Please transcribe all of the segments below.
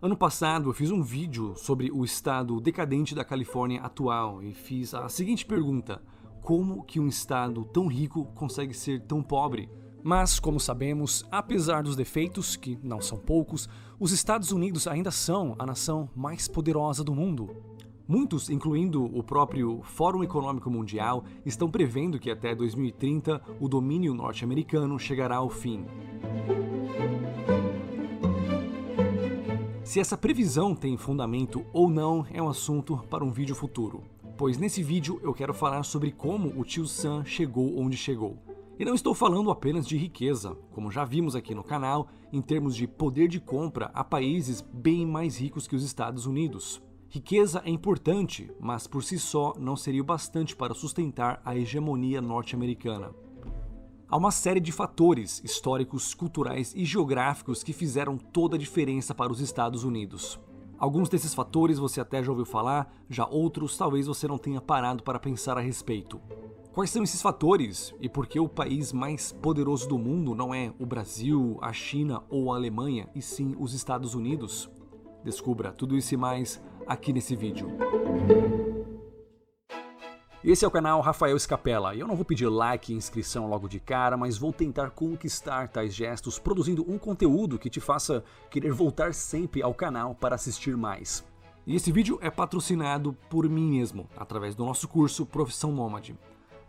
Ano passado eu fiz um vídeo sobre o estado decadente da Califórnia atual e fiz a seguinte pergunta: como que um estado tão rico consegue ser tão pobre? Mas, como sabemos, apesar dos defeitos, que não são poucos, os Estados Unidos ainda são a nação mais poderosa do mundo. Muitos, incluindo o próprio Fórum Econômico Mundial, estão prevendo que até 2030 o domínio norte-americano chegará ao fim. Se essa previsão tem fundamento ou não é um assunto para um vídeo futuro, pois nesse vídeo eu quero falar sobre como o tio Sam chegou onde chegou. E não estou falando apenas de riqueza, como já vimos aqui no canal, em termos de poder de compra a países bem mais ricos que os Estados Unidos. Riqueza é importante, mas por si só não seria o bastante para sustentar a hegemonia norte-americana. Há uma série de fatores históricos, culturais e geográficos que fizeram toda a diferença para os Estados Unidos. Alguns desses fatores você até já ouviu falar, já outros talvez você não tenha parado para pensar a respeito. Quais são esses fatores e por que o país mais poderoso do mundo não é o Brasil, a China ou a Alemanha, e sim os Estados Unidos? Descubra tudo isso e mais aqui nesse vídeo. Esse é o canal Rafael Scapella e eu não vou pedir like e inscrição logo de cara, mas vou tentar conquistar tais gestos produzindo um conteúdo que te faça querer voltar sempre ao canal para assistir mais. E esse vídeo é patrocinado por mim mesmo, através do nosso curso Profissão Nômade.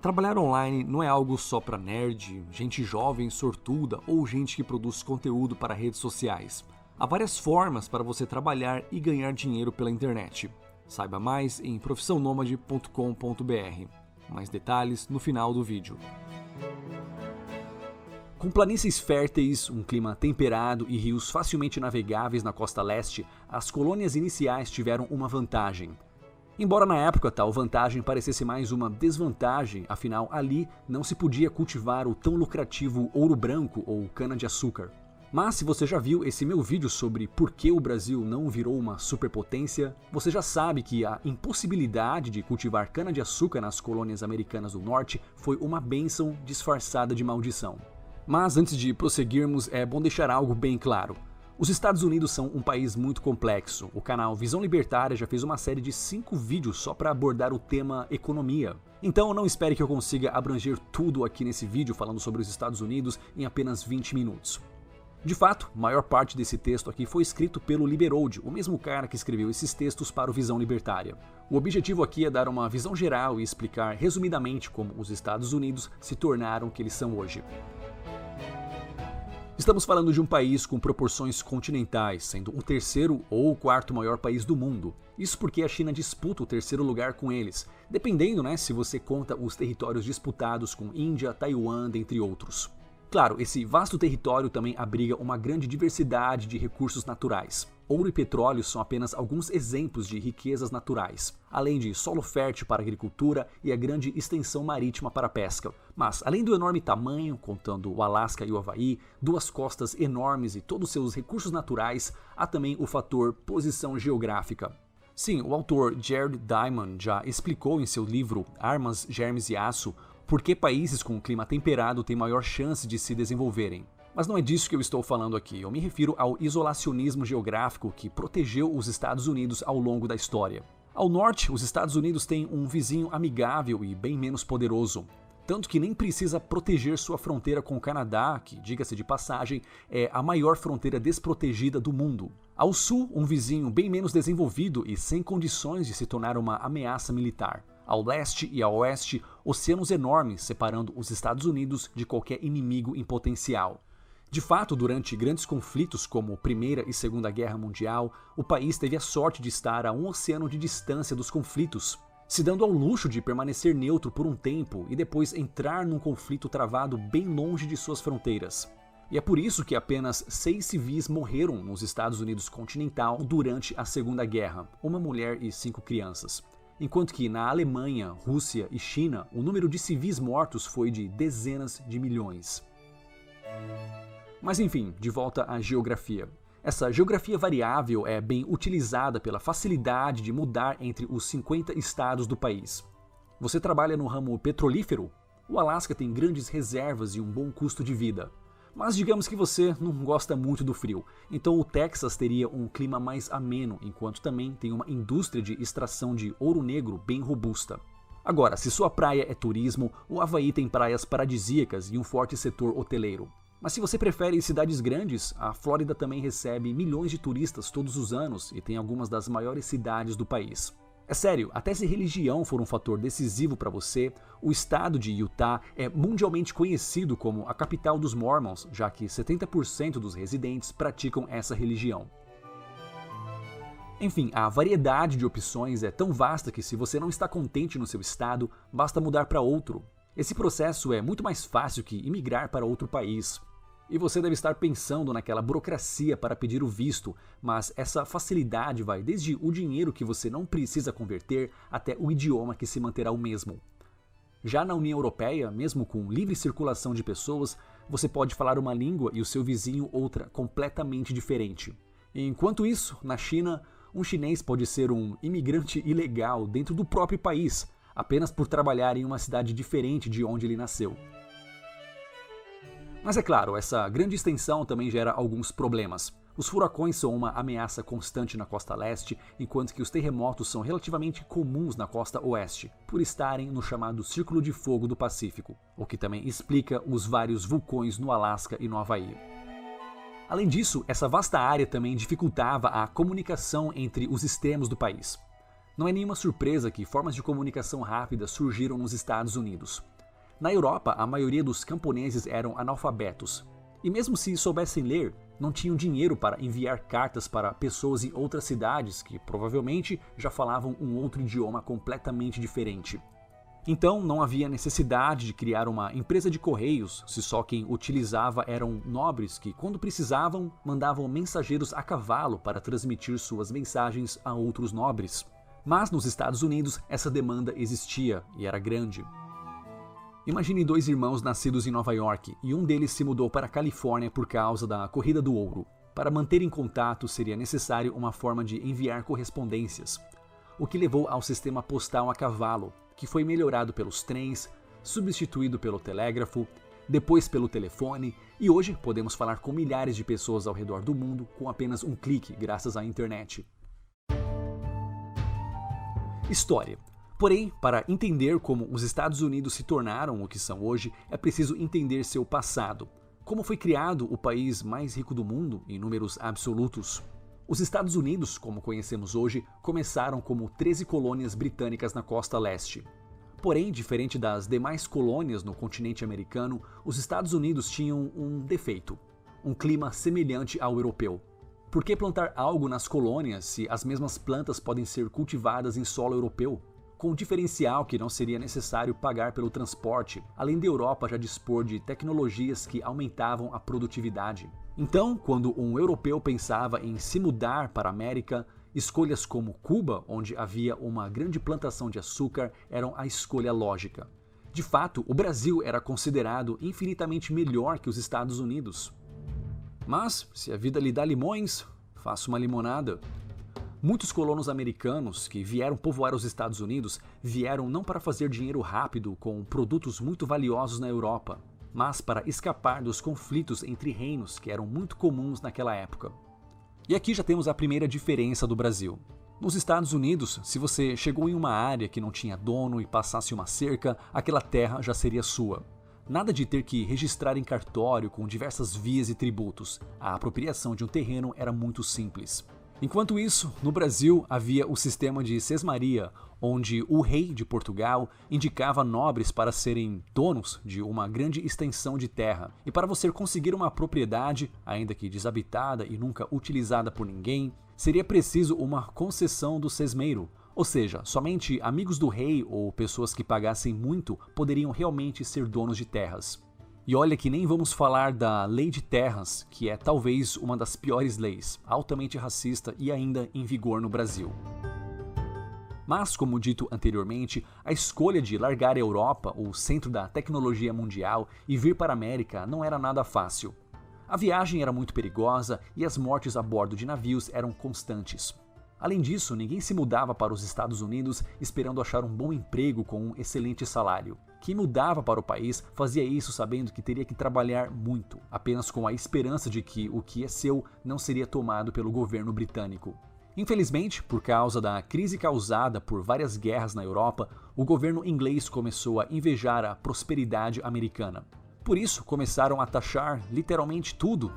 Trabalhar online não é algo só para nerd, gente jovem, sortuda ou gente que produz conteúdo para redes sociais. Há várias formas para você trabalhar e ganhar dinheiro pela internet. Saiba mais em profissãonomade.com.br. Mais detalhes no final do vídeo. Com planícies férteis, um clima temperado e rios facilmente navegáveis na costa leste, as colônias iniciais tiveram uma vantagem. Embora na época tal vantagem parecesse mais uma desvantagem, afinal ali não se podia cultivar o tão lucrativo ouro branco ou cana-de-açúcar. Mas se você já viu esse meu vídeo sobre por que o Brasil não virou uma superpotência, você já sabe que a impossibilidade de cultivar cana-de-açúcar nas colônias americanas do norte foi uma bênção disfarçada de maldição. Mas antes de prosseguirmos, é bom deixar algo bem claro. Os Estados Unidos são um país muito complexo. O canal Visão Libertária já fez uma série de 5 vídeos só para abordar o tema economia. Então não espere que eu consiga abranger tudo aqui nesse vídeo falando sobre os Estados Unidos em apenas 20 minutos. De fato, a maior parte desse texto aqui foi escrito pelo Liberold, o mesmo cara que escreveu esses textos para o Visão Libertária. O objetivo aqui é dar uma visão geral e explicar resumidamente como os Estados Unidos se tornaram o que eles são hoje. Estamos falando de um país com proporções continentais, sendo o terceiro ou o quarto maior país do mundo. Isso porque a China disputa o terceiro lugar com eles, dependendo, se você conta os territórios disputados com Índia, Taiwan, dentre outros. Claro, esse vasto território também abriga uma grande diversidade de recursos naturais. Ouro e petróleo são apenas alguns exemplos de riquezas naturais, além de solo fértil para a agricultura e a grande extensão marítima para a pesca. Mas, além do enorme tamanho, contando o Alasca e o Havaí, 2 costas enormes e todos os seus recursos naturais, há também o fator posição geográfica. Sim, o autor Jared Diamond já explicou em seu livro Armas, Germes e Aço por que países com clima temperado têm maior chance de se desenvolverem. Mas não é disso que eu estou falando aqui, eu me refiro ao isolacionismo geográfico que protegeu os Estados Unidos ao longo da história. Ao norte, os Estados Unidos têm um vizinho amigável e bem menos poderoso, tanto que nem precisa proteger sua fronteira com o Canadá, que, diga-se de passagem, é a maior fronteira desprotegida do mundo. Ao sul, um vizinho bem menos desenvolvido e sem condições de se tornar uma ameaça militar. Ao leste e ao oeste, oceanos enormes separando os Estados Unidos de qualquer inimigo em potencial. De fato, durante grandes conflitos como Primeira e Segunda Guerra Mundial, o país teve a sorte de estar a um oceano de distância dos conflitos, se dando ao luxo de permanecer neutro por um tempo e depois entrar num conflito travado bem longe de suas fronteiras. E é por isso que apenas 6 civis morreram nos Estados Unidos continental durante a Segunda Guerra, uma mulher e 5 crianças. Enquanto que na Alemanha, Rússia e China, o número de civis mortos foi de dezenas de milhões. Mas enfim, de volta à geografia. Essa geografia variável é bem utilizada pela facilidade de mudar entre os 50 estados do país. Você trabalha no ramo petrolífero? O Alasca tem grandes reservas e um bom custo de vida. Mas digamos que você não gosta muito do frio, então o Texas teria um clima mais ameno, enquanto também tem uma indústria de extração de ouro negro bem robusta. Agora, se sua praia é turismo, o Havaí tem praias paradisíacas e um forte setor hoteleiro. Mas se você prefere cidades grandes, a Flórida também recebe milhões de turistas todos os anos e tem algumas das maiores cidades do país. É sério, até se religião for um fator decisivo para você, o estado de Utah é mundialmente conhecido como a capital dos Mormons, já que 70% dos residentes praticam essa religião. Enfim, a variedade de opções é tão vasta que se você não está contente no seu estado, basta mudar para outro. Esse processo é muito mais fácil que imigrar para outro país. E você deve estar pensando naquela burocracia para pedir o visto, mas essa facilidade vai desde o dinheiro que você não precisa converter até o idioma que se manterá o mesmo. Já na União Europeia, mesmo com livre circulação de pessoas, você pode falar uma língua e o seu vizinho outra completamente diferente. Enquanto isso, na China, um chinês pode ser um imigrante ilegal dentro do próprio país, apenas por trabalhar em uma cidade diferente de onde ele nasceu. Mas é claro, essa grande extensão também gera alguns problemas. Os furacões são uma ameaça constante na costa leste, enquanto que os terremotos são relativamente comuns na costa oeste, por estarem no chamado Círculo de Fogo do Pacífico, o que também explica os vários vulcões no Alasca e no Havaí. Além disso, essa vasta área também dificultava a comunicação entre os extremos do país. Não é nenhuma surpresa que formas de comunicação rápida surgiram nos Estados Unidos. Na Europa, a maioria dos camponeses eram analfabetos, e mesmo se soubessem ler, não tinham dinheiro para enviar cartas para pessoas em outras cidades que provavelmente já falavam um outro idioma completamente diferente. Então não havia necessidade de criar uma empresa de correios, se só quem utilizava eram nobres que, quando precisavam, mandavam mensageiros a cavalo para transmitir suas mensagens a outros nobres. Mas nos Estados Unidos essa demanda existia e era grande. Imagine dois irmãos nascidos em Nova York e um deles se mudou para a Califórnia por causa da Corrida do Ouro. Para manter em contato seria necessário uma forma de enviar correspondências, o que levou ao sistema postal a cavalo, que foi melhorado pelos trens, substituído pelo telégrafo, depois pelo telefone e hoje podemos falar com milhares de pessoas ao redor do mundo com apenas um clique graças à internet. História. Porém, para entender como os Estados Unidos se tornaram o que são hoje, é preciso entender seu passado. Como foi criado o país mais rico do mundo em números absolutos? Os Estados Unidos, como conhecemos hoje, começaram como 13 colônias britânicas na costa leste. Porém, diferente das demais colônias no continente americano, os Estados Unidos tinham um defeito: um clima semelhante ao europeu. Por que plantar algo nas colônias se as mesmas plantas podem ser cultivadas em solo europeu? Com o diferencial que não seria necessário pagar pelo transporte, além da Europa já dispor de tecnologias que aumentavam a produtividade. Então, quando um europeu pensava em se mudar para a América, escolhas como Cuba, onde havia uma grande plantação de açúcar, eram a escolha lógica. De fato, o Brasil era considerado infinitamente melhor que os Estados Unidos. Mas, se a vida lhe dá limões, faça uma limonada. Muitos colonos americanos que vieram povoar os Estados Unidos vieram não para fazer dinheiro rápido com produtos muito valiosos na Europa, mas para escapar dos conflitos entre reinos que eram muito comuns naquela época. E aqui já temos a primeira diferença do Brasil. Nos Estados Unidos, se você chegou em uma área que não tinha dono e passasse uma cerca, aquela terra já seria sua. Nada de ter que registrar em cartório com diversas vias e tributos. A apropriação de um terreno era muito simples. Enquanto isso, no Brasil havia o sistema de sesmaria, onde o rei de Portugal indicava nobres para serem donos de uma grande extensão de terra. E para você conseguir uma propriedade, ainda que desabitada e nunca utilizada por ninguém, seria preciso uma concessão do sesmeiro. Ou seja, somente amigos do rei ou pessoas que pagassem muito poderiam realmente ser donos de terras. E olha que nem vamos falar da Lei de Terras, que é talvez uma das piores leis, altamente racista e ainda em vigor no Brasil. Mas, como dito anteriormente, a escolha de largar a Europa, o centro da tecnologia mundial, e vir para a América não era nada fácil. A viagem era muito perigosa e as mortes a bordo de navios eram constantes. Além disso, ninguém se mudava para os Estados Unidos esperando achar um bom emprego com um excelente salário. Quem mudava para o país fazia isso sabendo que teria que trabalhar muito, apenas com a esperança de que o que é seu não seria tomado pelo governo britânico. Infelizmente, por causa da crise causada por várias guerras na Europa, o governo inglês começou a invejar a prosperidade americana. Por isso, começaram a taxar literalmente tudo.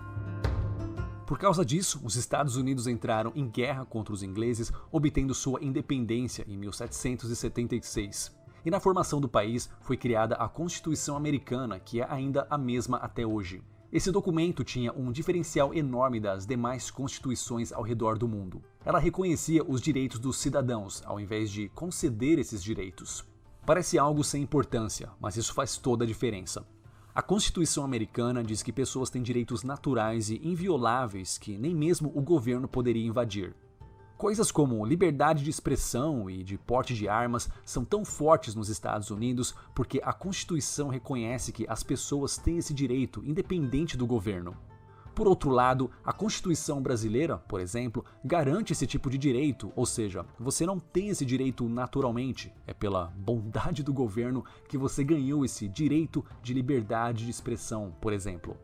Por causa disso, os Estados Unidos entraram em guerra contra os ingleses, obtendo sua independência em 1776. E na formação do país foi criada a Constituição Americana, que é ainda a mesma até hoje. Esse documento tinha um diferencial enorme das demais constituições ao redor do mundo. Ela reconhecia os direitos dos cidadãos, ao invés de conceder esses direitos. Parece algo sem importância, mas isso faz toda a diferença. A Constituição Americana diz que pessoas têm direitos naturais e invioláveis que nem mesmo o governo poderia invadir. Coisas como liberdade de expressão e de porte de armas são tão fortes nos Estados Unidos porque a Constituição reconhece que as pessoas têm esse direito independente do governo. Por outro lado, a Constituição brasileira, por exemplo, garante esse tipo de direito, ou seja, você não tem esse direito naturalmente, é pela bondade do governo que você ganhou esse direito de liberdade de expressão, por exemplo.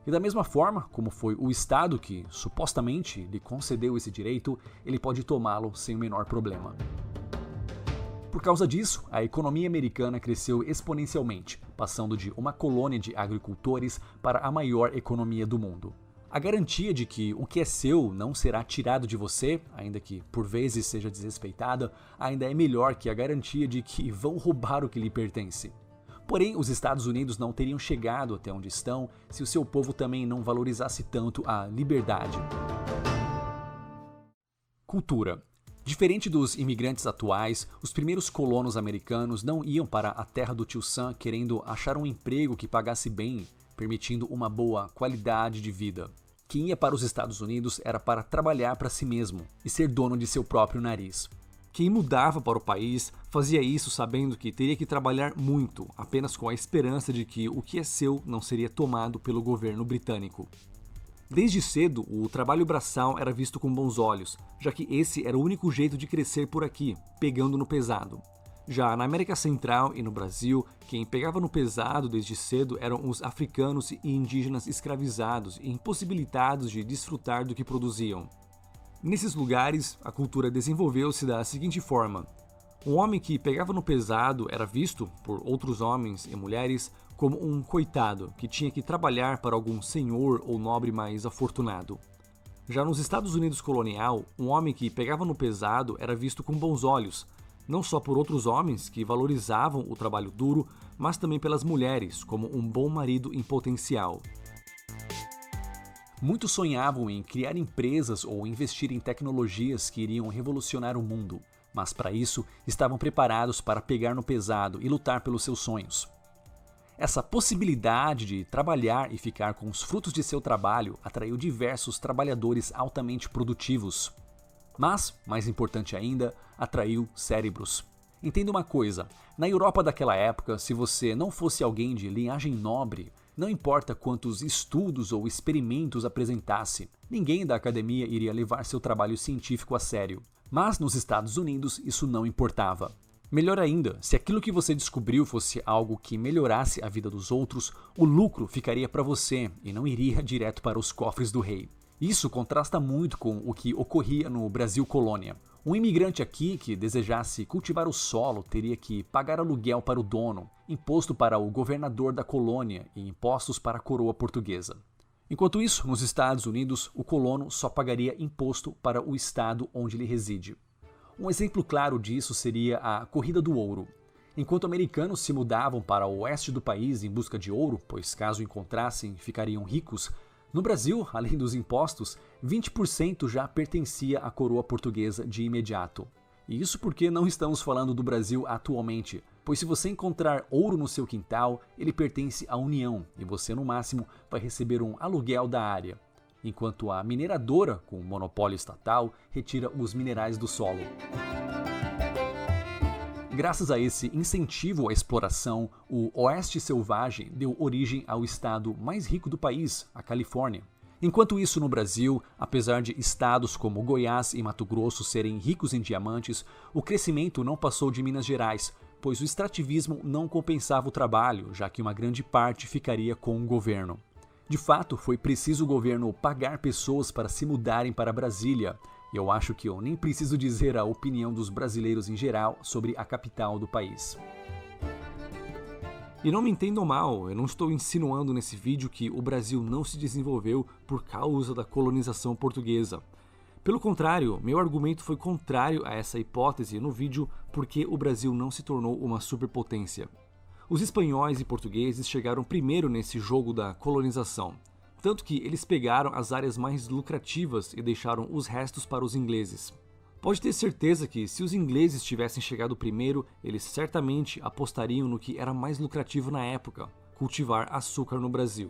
E da mesma forma, como foi o Estado que supostamente lhe concedeu esse direito, ele pode tomá-lo sem o menor problema. Por causa disso, a economia americana cresceu exponencialmente, passando de uma colônia de agricultores para a maior economia do mundo. A garantia de que o que é seu não será tirado de você, ainda que por vezes seja desrespeitada, ainda é melhor que a garantia de que vão roubar o que lhe pertence. Porém, os Estados Unidos não teriam chegado até onde estão se o seu povo também não valorizasse tanto a liberdade. Cultura. Diferente dos imigrantes atuais, os primeiros colonos americanos não iam para a terra do tio Sam querendo achar um emprego que pagasse bem, permitindo uma boa qualidade de vida. Quem ia para os Estados Unidos era para trabalhar para si mesmo e ser dono de seu próprio nariz. Quem mudava para o país fazia isso sabendo que teria que trabalhar muito, apenas com a esperança de que o que é seu não seria tomado pelo governo britânico. Desde cedo, o trabalho braçal era visto com bons olhos, já que esse era o único jeito de crescer por aqui, pegando no pesado. Já na América Central e no Brasil, quem pegava no pesado desde cedo eram os africanos e indígenas escravizados e impossibilitados de desfrutar do que produziam. Nesses lugares, a cultura desenvolveu-se da seguinte forma: um homem que pegava no pesado era visto, por outros homens e mulheres, como um coitado que tinha que trabalhar para algum senhor ou nobre mais afortunado. Já nos Estados Unidos colonial, um homem que pegava no pesado era visto com bons olhos, não só por outros homens que valorizavam o trabalho duro, mas também pelas mulheres, como um bom marido em potencial. Muitos sonhavam em criar empresas ou investir em tecnologias que iriam revolucionar o mundo, mas para isso estavam preparados para pegar no pesado e lutar pelos seus sonhos. Essa possibilidade de trabalhar e ficar com os frutos de seu trabalho atraiu diversos trabalhadores altamente produtivos. Mas, mais importante ainda, atraiu cérebros. Entenda uma coisa, na Europa daquela época, se você não fosse alguém de linhagem nobre, não importa quantos estudos ou experimentos apresentasse, ninguém da academia iria levar seu trabalho científico a sério. Mas nos Estados Unidos isso não importava. Melhor ainda, se aquilo que você descobriu fosse algo que melhorasse a vida dos outros, o lucro ficaria para você e não iria direto para os cofres do rei. Isso contrasta muito com o que ocorria no Brasil colônia. Um imigrante aqui que desejasse cultivar o solo teria que pagar aluguel para o dono, imposto para o governador da colônia e impostos para a coroa portuguesa. Enquanto isso, nos Estados Unidos, o colono só pagaria imposto para o estado onde ele reside. Um exemplo claro disso seria a Corrida do Ouro. Enquanto americanos se mudavam para o oeste do país em busca de ouro, pois caso encontrassem ficariam ricos, no Brasil, além dos impostos, 20% já pertencia à coroa portuguesa de imediato. E isso porque não estamos falando do Brasil atualmente, pois se você encontrar ouro no seu quintal, ele pertence à União e você no máximo vai receber um aluguel da área, enquanto a mineradora, com monopólio estatal, retira os minerais do solo. Graças a esse incentivo à exploração, o Oeste Selvagem deu origem ao estado mais rico do país, a Califórnia. Enquanto isso, no Brasil, apesar de estados como Goiás e Mato Grosso serem ricos em diamantes, o crescimento não passou de Minas Gerais, pois o extrativismo não compensava o trabalho, já que uma grande parte ficaria com o governo. De fato, foi preciso o governo pagar pessoas para se mudarem para Brasília, e eu acho que eu nem preciso dizer a opinião dos brasileiros em geral sobre a capital do país. E não me entendam mal, eu não estou insinuando nesse vídeo que o Brasil não se desenvolveu por causa da colonização portuguesa. Pelo contrário, meu argumento foi contrário a essa hipótese no vídeo porque o Brasil não se tornou uma superpotência. Os espanhóis e portugueses chegaram primeiro nesse jogo da colonização, tanto que eles pegaram as áreas mais lucrativas e deixaram os restos para os ingleses. Pode ter certeza que se os ingleses tivessem chegado primeiro, eles certamente apostariam no que era mais lucrativo na época, cultivar açúcar no Brasil.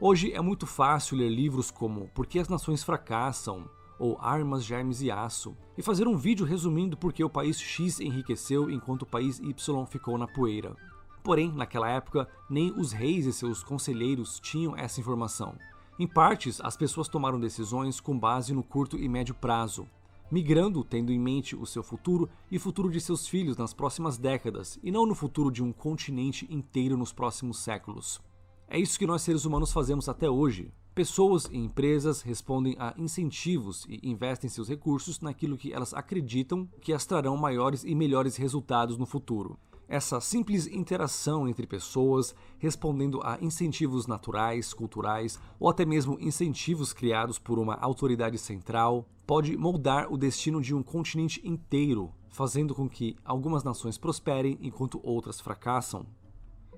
Hoje é muito fácil ler livros como Por que as Nações Fracassam, ou Armas, Germes e Aço, e fazer um vídeo resumindo por que o país X enriqueceu enquanto o país Y ficou na poeira. Porém, naquela época, nem os reis e seus conselheiros tinham essa informação. Em partes, as pessoas tomaram decisões com base no curto e médio prazo, migrando tendo em mente o seu futuro e o futuro de seus filhos nas próximas décadas, e não no futuro de um continente inteiro nos próximos séculos. É isso que nós seres humanos fazemos até hoje. Pessoas e empresas respondem a incentivos e investem seus recursos naquilo que elas acreditam que as trarão maiores e melhores resultados no futuro. Essa simples interação entre pessoas, respondendo a incentivos naturais, culturais ou até mesmo incentivos criados por uma autoridade central, pode moldar o destino de um continente inteiro, fazendo com que algumas nações prosperem enquanto outras fracassam.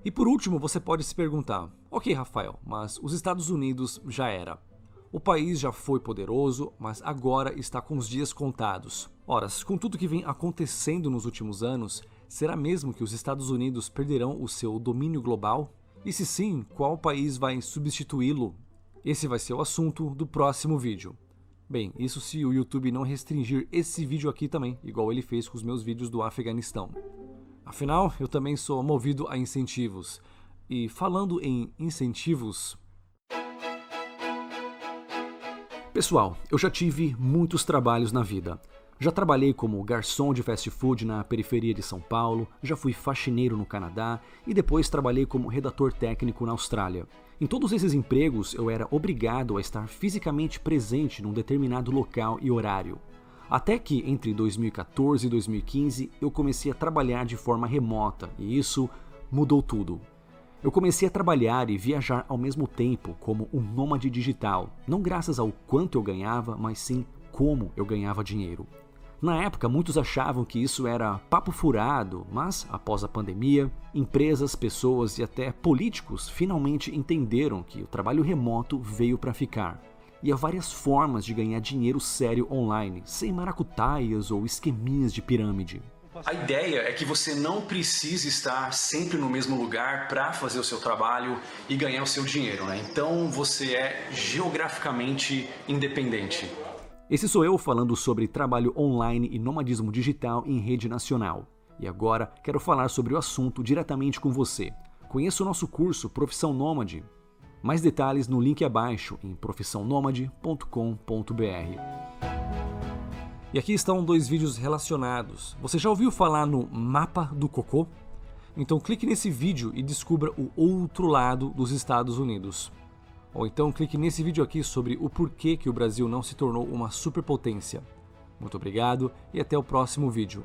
E por último, você pode se perguntar, ok, Rafael, mas os Estados Unidos já era. O país já foi poderoso, mas agora está com os dias contados. Ora, com tudo que vem acontecendo nos últimos anos, será mesmo que os Estados Unidos perderão o seu domínio global? E se sim, qual país vai substituí-lo? Esse vai ser o assunto do próximo vídeo. Bem, isso se o YouTube não restringir esse vídeo aqui também, igual ele fez com os meus vídeos do Afeganistão. Afinal, eu também sou movido a incentivos. E falando em incentivos... Pessoal, eu já tive muitos trabalhos na vida. Já trabalhei como garçom de fast food na periferia de São Paulo, já fui faxineiro no Canadá e depois trabalhei como redator técnico na Austrália. Em todos esses empregos, eu era obrigado a estar fisicamente presente num determinado local e horário. Até que entre 2014 e 2015 eu comecei a trabalhar de forma remota e isso mudou tudo. Eu comecei a trabalhar e viajar ao mesmo tempo como um nômade digital, não graças ao quanto eu ganhava, mas sim como eu ganhava dinheiro. Na época, muitos achavam que isso era papo furado, mas após a pandemia, empresas, pessoas e até políticos finalmente entenderam que o trabalho remoto veio para ficar. E há várias formas de ganhar dinheiro sério online, sem maracutaias ou esqueminhas de pirâmide. A ideia é que você não precise estar sempre no mesmo lugar para fazer o seu trabalho e ganhar o seu dinheiro, né? Então você é geograficamente independente. Esse sou eu falando sobre trabalho online e nomadismo digital em rede nacional. E agora quero falar sobre o assunto diretamente com você. Conheça o nosso curso Profissão Nômade. Mais detalhes no link abaixo em profissãonomade.com.br. E aqui estão dois vídeos relacionados. Você já ouviu falar no mapa do cocô? Então clique nesse vídeo e descubra o outro lado dos Estados Unidos. Ou então clique nesse vídeo aqui sobre o porquê que o Brasil não se tornou uma superpotência. Muito obrigado e até o próximo vídeo.